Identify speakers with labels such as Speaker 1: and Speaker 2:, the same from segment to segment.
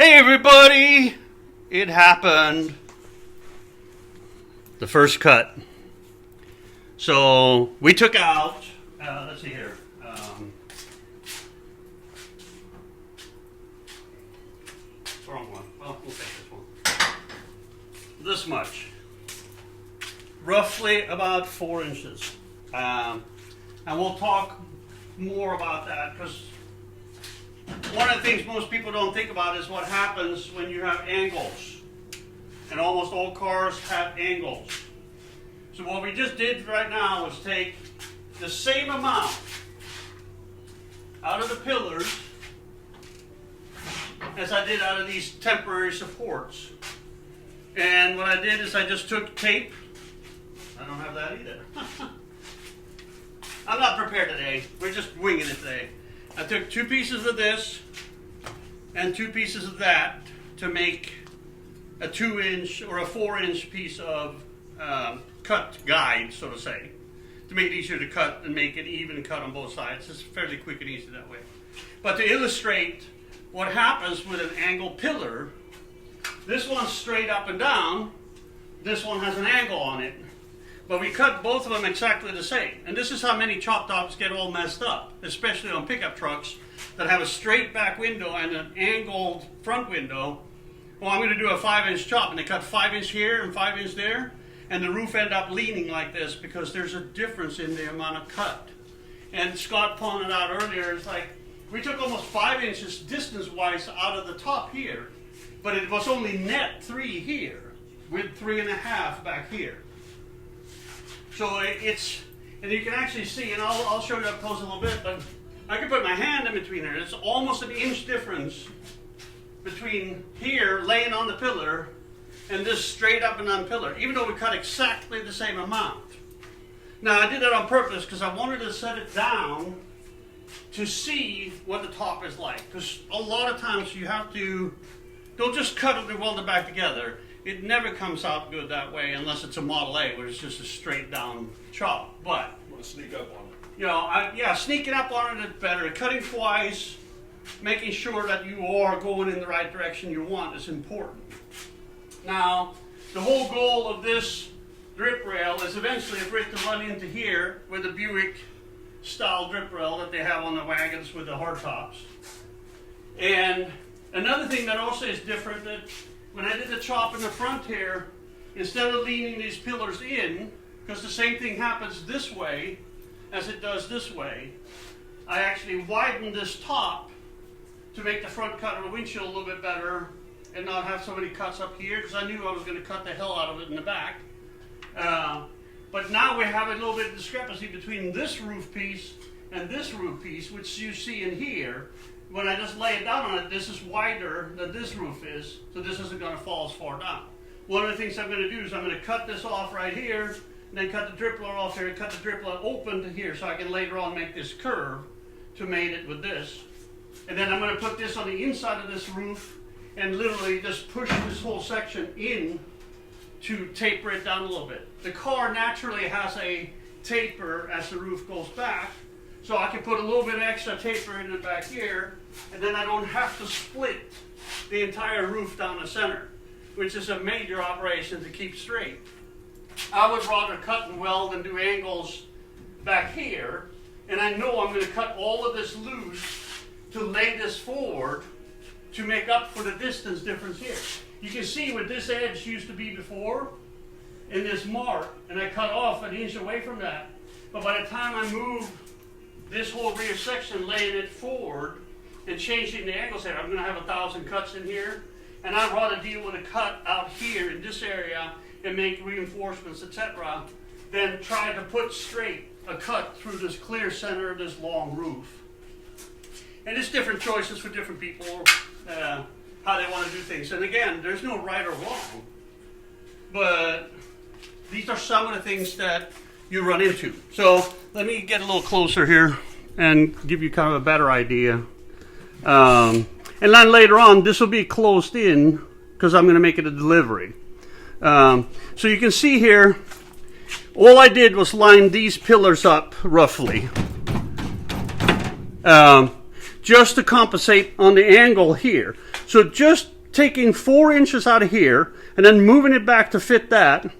Speaker 1: Hey everybody! It happened. The first cut. So we took out, let's see here. Wrong one. Well, we'll take this one. This much. Roughly about 4 inches. And we'll talk more about that because one of the things most people don't think about is what happens when you have angles. And almost all cars have angles. So what we just did right now was take the same amount out of the pillars as I did out of these temporary supports. And what I did is I just took tape. I don't have that either. I'm not prepared today. We're just winging it today. I took 2 pieces of this and 2 pieces of that to make a 2-inch or a 4-inch piece of cut guide, so to say, to make it easier to cut and make it even cut on both sides. It's fairly quick and easy that way. But to illustrate what happens with an angled pillar, this one's straight up and down, this one has an angle on it. But we cut both of them exactly the same. And this is how many chop tops get all messed up, especially on pickup trucks that have a straight back window and an angled front window. Well, I'm going to do a 5-inch chop, and they cut 5-inch here and 5-inch there, and the roof end up leaning like this because there's a difference in the amount of cut. And Scott pointed out earlier, it's like we took almost 5 inches distance-wise out of the top here, but it was only net 3 here with 3.5 back here. So it's, and you can actually see, and I'll show you up close a little bit, but I can put my hand in between there. It's almost an inch difference between here laying on the pillar and this straight up and on pillar, even though we cut exactly the same amount. Now I did that on purpose because I wanted to set it down to see what the top is like. Because a lot of times you have to, don't just cut it and weld it back together. It never comes out good that way unless it's a Model A, where it's just a straight down chop. But
Speaker 2: want to sneak up on it.
Speaker 1: You know, yeah, sneaking up on it is better. Cutting twice, making sure that you are going in the right direction you want is important. Now, the whole goal of this drip rail is eventually for it to run into here with the Buick style drip rail that they have on the wagons with the hardtops. And another thing that also is different, that when I did the chop in the front here, instead of leaning these pillars in, because the same thing happens this way as it does this way, I actually widened this top to make the front cut of the windshield a little bit better and not have so many cuts up here, because I knew I was going to cut the hell out of it in the back. But now we have a little bit of discrepancy between this roof piece and this roof piece, which you see in here. When I just lay it down on it, this is wider than this roof is, so this isn't going to fall as far down. One of the things I'm going to do is I'm going to cut this off right here, and then cut the drip roller off here, and cut the drip roller open to here, so I can later on make this curve to mate it with this. And then I'm going to put this on the inside of this roof, and literally just push this whole section in to taper it down a little bit. The car naturally has a taper as the roof goes back, so I can put a little bit of extra taper in the back here, and then I don't have to split the entire roof down the center, which is a major operation to keep straight. I would rather cut and weld and do angles back here, and I know I'm going to cut all of this loose to lay this forward to make up for the distance difference here. You can see what this edge used to be before in this mark, and I cut off an inch away from that. But by the time I move this whole rear section, laying it forward and changing the angles here, I'm going to have 1,000 cuts in here, and I'd rather deal with a cut out here in this area and make reinforcements, etc., than try to put straight a cut through this clear center of this long roof. And it's different choices for different people, how they want to do things. And again, there's no right or wrong, but these are some of the things that you run into. So let me get a little closer here and give you kind of a better idea. And then later on, this will be closed in because I'm going to make it a delivery. So you can see here, all I did was line these pillars up roughly just to compensate on the angle here. So just taking 4 inches out of here and then moving it back to fit that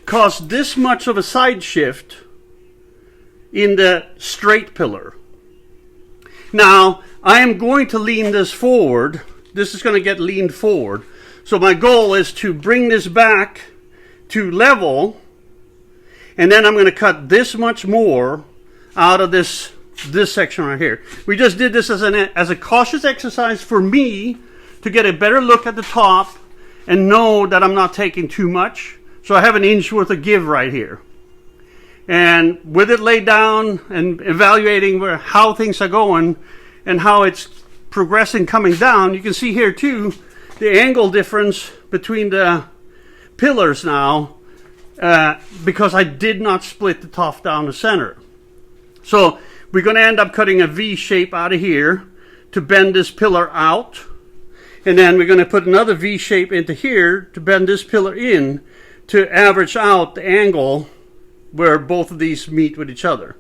Speaker 1: caused this much of a side shift in the straight pillar. Now, I am going to lean this forward. This is going to get leaned forward. So my goal is to bring this back to level, and then I'm going to cut this much more out of this section right here. We just did this as a cautious exercise for me to get a better look at the top and know that I'm not taking too much. So I have an inch worth of give right here. And with it laid down and evaluating how things are going and how it's progressing coming down, you can see here too the angle difference between the pillars now, because I did not split the top down the center. So we're going to end up cutting a V shape out of here to bend this pillar out, and then we're going to put another V shape into here to bend this pillar in to average out the angle where both of these meet with each other.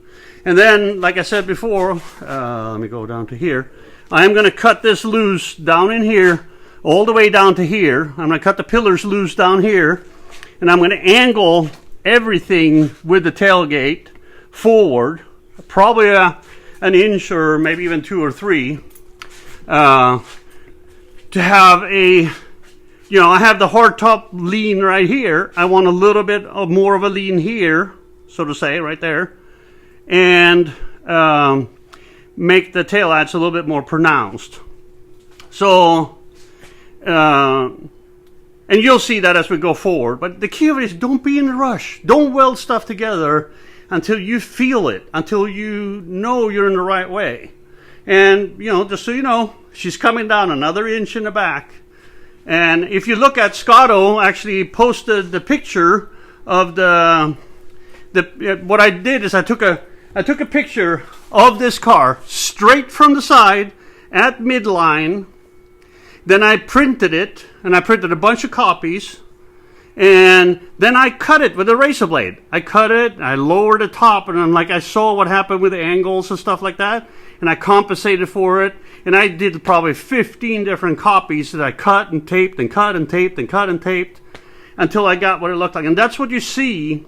Speaker 1: And then, like I said before, let me go down to here. I'm going to cut this loose down in here, all the way down to here. I'm going to cut the pillars loose down here, and I'm going to angle everything with the tailgate forward, probably an inch or maybe even 2 or 3, to have a, I have the hard top lean right here. I want a little bit of more of a lean here, so to say, right there, and make the tail lights a little bit more pronounced. So, and you'll see that as we go forward. But the key of it is don't be in a rush. Don't weld stuff together until you feel it, until you know you're in the right way. And, just so you know, she's coming down another inch in the back. And if you look at Scotto, actually posted the picture of what I did is I took a picture of this car straight from the side at midline. Then I printed it, and I printed a bunch of copies, and then I cut it with a razor blade. I cut it, I lowered the top, and I saw what happened with the angles and stuff like that, and I compensated for it, and I did probably 15 different copies that I cut and taped and cut and taped and cut and taped until I got what it looked like. And that's what you see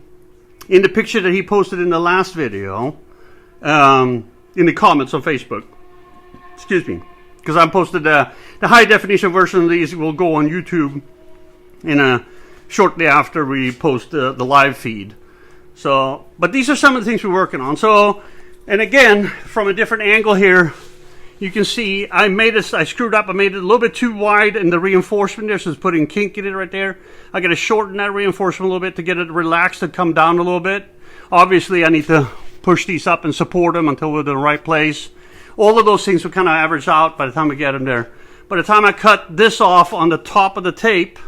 Speaker 1: in the picture that he posted in the last video, in the comments on Facebook. Excuse me. Because I posted the high definition version of these will go on YouTube shortly after we post the live feed. So, but these are some of the things we're working on. So, and again, from a different angle here, you can see I screwed up. I made it a little bit too wide in the reinforcement there, so it's putting kink in it right there. I got to shorten that reinforcement a little bit to get it relaxed and come down a little bit. Obviously, I need to push these up and support them until we're in the right place. All of those things will kind of average out by the time we get them there. By the time I cut this off on the top of the tape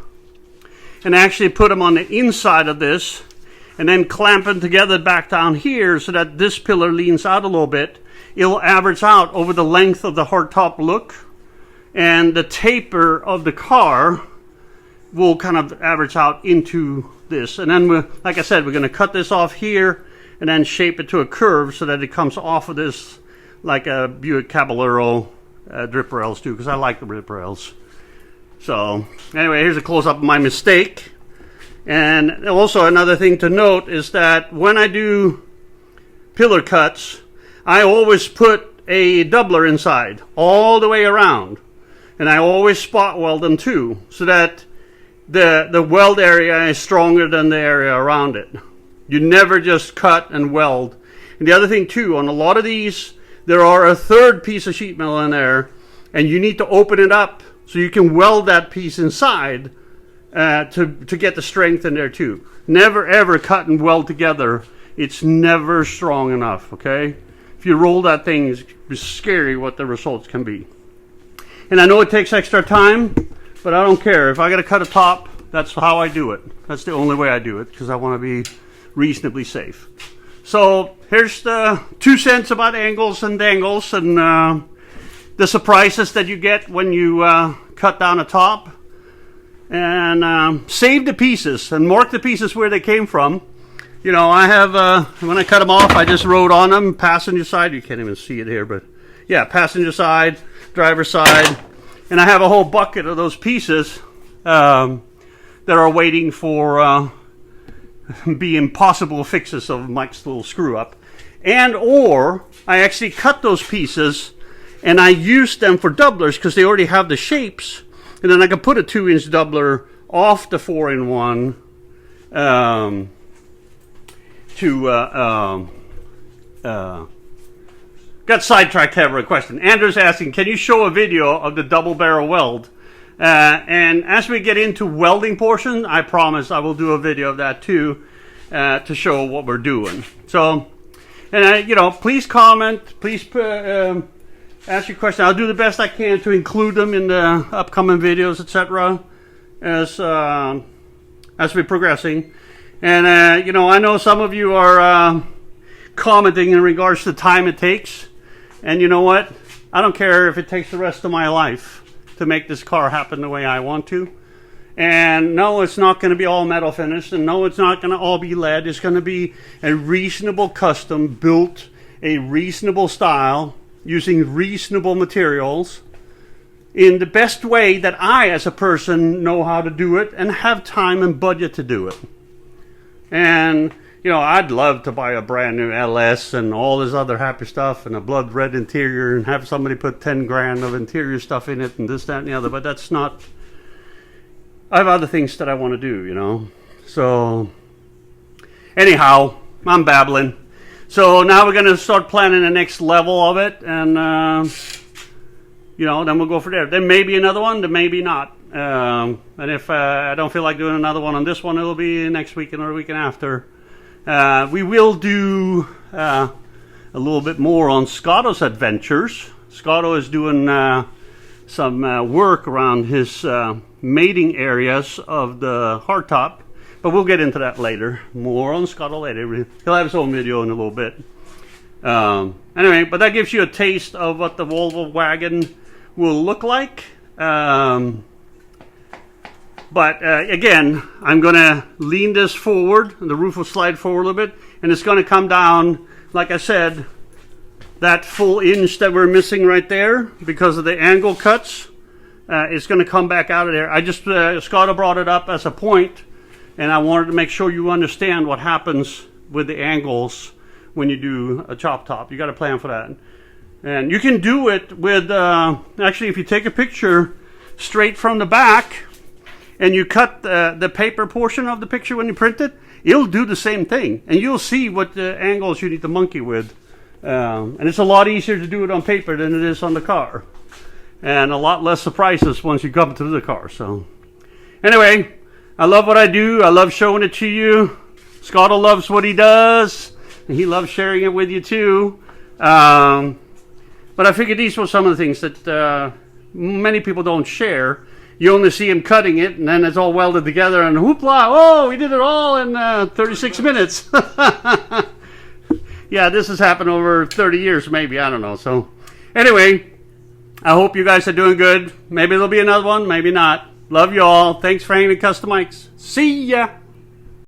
Speaker 1: and actually put them on the inside of this and then clamp them together back down here so that this pillar leans out a little bit, it'll average out over the length of the hardtop look, and the taper of the car will kind of average out into this. And then, like I said, we're going to cut this off here and then shape it to a curve so that it comes off of this like a Buick Caballero drip rails too, because I like the drip rails. So anyway, here's a close-up of my mistake. And also another thing to note is that when I do pillar cuts, I always put a doubler inside all the way around, and I always spot weld them too, so that the weld area is stronger than the area around it. You never just cut and weld. And the other thing too, on a lot of these, there are a third piece of sheet metal in there, and you need to open it up so you can weld that piece inside to get the strength in there too. Never ever cut and weld together. It's never strong enough, okay? If you roll that thing, it's scary what the results can be. And I know it takes extra time, but I don't care. If I got to cut a top, that's how I do it. That's the only way I do it, because I want to be reasonably safe. So here's the 2 cents about angles and dangles and the surprises that you get when you cut down a top. And save the pieces and mark the pieces where they came from. I have, when I cut them off, I just wrote on them, passenger side. You can't even see it here, but yeah, passenger side, driver side, and I have a whole bucket of those pieces that are waiting for being possible fixes of Mike's little screw up. And or I actually cut those pieces and I use them for doublers because they already have the shapes, and then I can put a 2-inch doubler off the 4-in-1 got sidetracked having a question. Andrew's asking, can you show a video of the double barrel weld? And as we get into welding portion, I promise I will do a video of that too, to show what we're doing. So, and you know, please comment, please ask your question. I'll do the best I can to include them in the upcoming videos, etc. as we're progressing. And you know, I know some of you are commenting in regards to the time it takes. And you know what? I don't care if it takes the rest of my life to make this car happen the way I want to. And no, it's not going to be all metal finished. And no, it's not going to all be lead. It's going to be a reasonable custom built, a reasonable style, using reasonable materials in the best way that I, as a person, know how to do it and have time and budget to do it. And you know, I'd love to buy a brand new LS and all this other happy stuff and a blood red interior and have somebody put 10 grand of interior stuff in it and this, that, and the other. But that's not, I have other things that I want to do, you know. So, anyhow, I'm babbling. So now we're going to start planning the next level of it. And, you know, then we'll go from there. There may be another one, there may be not. And if I don't feel like doing another one on this one, it'll be next weekend or the weekend after. We will do a little bit more on Scotto's adventures. Scotto is doing some work around his mating areas of the hardtop, but we'll get into that later. More on Scotto later. He'll have his own video in a little bit. Anyway, but that gives you a taste of what the Volvo wagon will look like. But again, I'm going to lean this forward, and the roof will slide forward a little bit, and it's going to come down, like I said, that full inch that we're missing right there because of the angle cuts. It's going to come back out of there. I just, Scotto brought it up as a point, and I wanted to make sure you understand what happens with the angles when you do a chop top. You got to plan for that. And you can do it with, actually, if you take a picture straight from the back, and you cut the paper portion of the picture when you print it, it'll do the same thing. And you'll see what the angles you need to monkey with. And it's a lot easier to do it on paper than it is on the car. And a lot less surprises once you come to the car. So anyway, I love what I do. I love showing it to you. Scotto loves what he does. And he loves sharing it with you too. But I figured these were some of the things that many people don't share. You only see him cutting it, and then it's all welded together, and hoopla, oh, we did it all in 36 minutes. Yeah, this has happened over 30 years, maybe, I don't know. So, anyway, I hope you guys are doing good. Maybe there'll be another one, maybe not. Love you all. Thanks for hanging at Customikes. See ya!